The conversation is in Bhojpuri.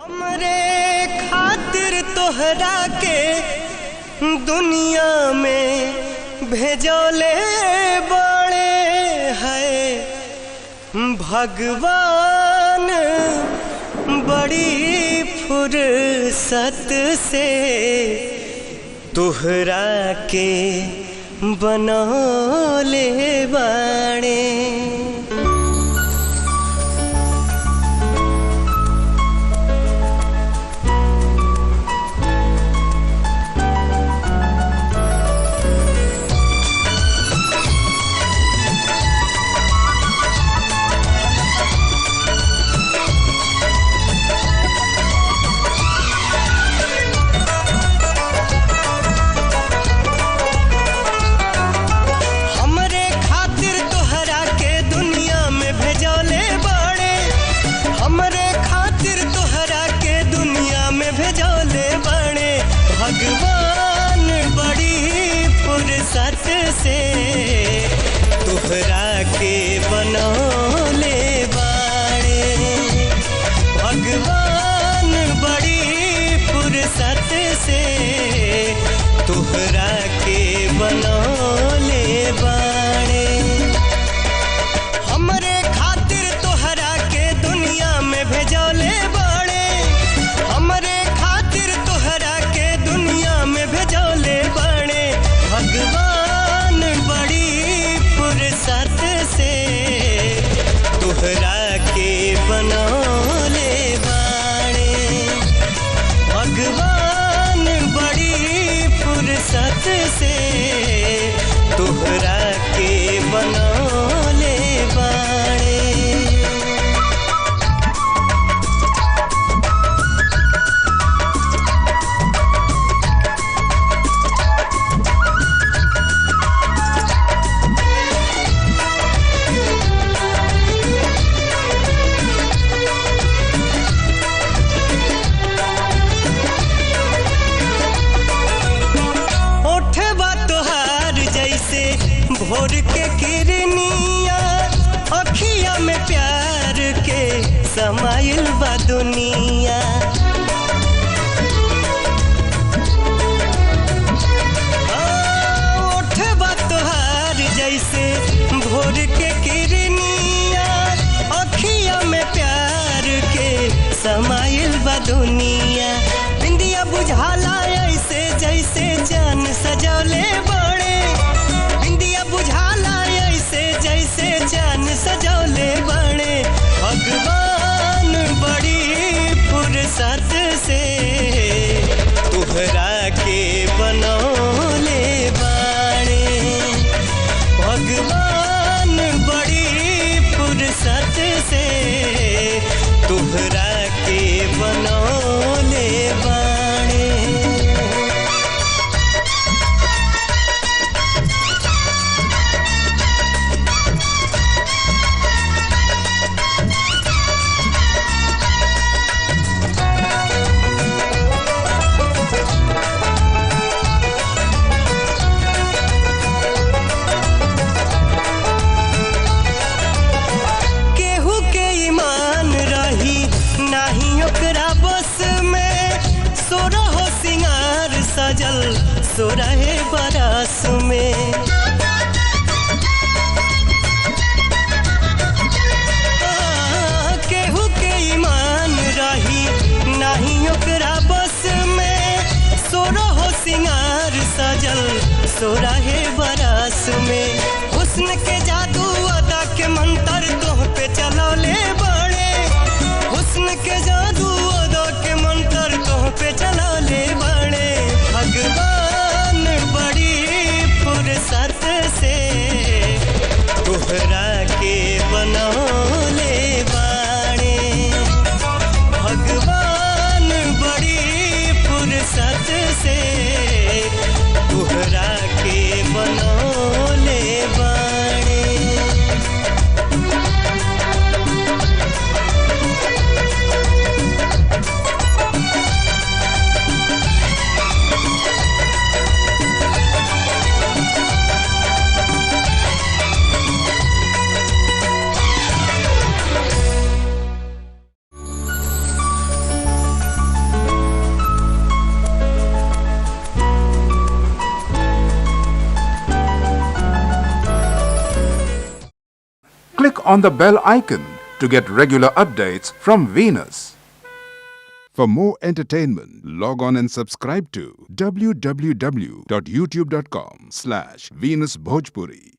हमरे खातिर तोहरा के दुनिया में भेजोले बड़े है भगवान बड़ी फुर्सत से तोहरा के बनौले बड़े। भगवान बड़ी फुर्सत से तोहरा के बनौले बाड़े। भगवान बड़ी फुर्सत से तोहरा के बनौले बाड़े। हमरे खातिर तोहरा के दुनिया में भेजौले बाड़े। हमरे खातिर तोहरा के दुनिया में भेजौले बड़े। भगवान बड़ी फुर्सत से तोहरा के बनौले बड़े। भगवान बड़ी फुर्सत से तोहरा के बनौले बड़े। भोर के किरनिया अखिया में प्यार के समाइल बा दुनिया। ओठबा तोहार जैसे भोर के किरनिया अखिया में प्यार के समाइल बा दुनिया। बिंदिया बुझाला ऐसे जैसे जान सजौले बड़े। बुझाला ऐसे जैसे जान सजौले बड़े। भगवान बड़ी फुर्सत से तोहरा के बनौले बड़े। भगवान बड़ी फुर्सत से तोहरा के बनौले बड़े। सजल सोरहे बरस में केहू के ईमान रही नहीं ओकरा बस में। सोरहो सिंगार सजल सोरहे बरस में। हुस्न के जादू अदा के मंत्र तोह पे चलौले बड़े। हुस्न के जादू अदा के मंत्र तोह पे चलौले बड़े। भगवान बड़ी फुर्सत से तोहरा के बनौले बड़े। भगवान बड़ी फुर्सत से तोहरा के click on the bell icon to get regular updates from Venus. For more entertainment, log on and subscribe to www.youtube.com/Venus Bhojpuri.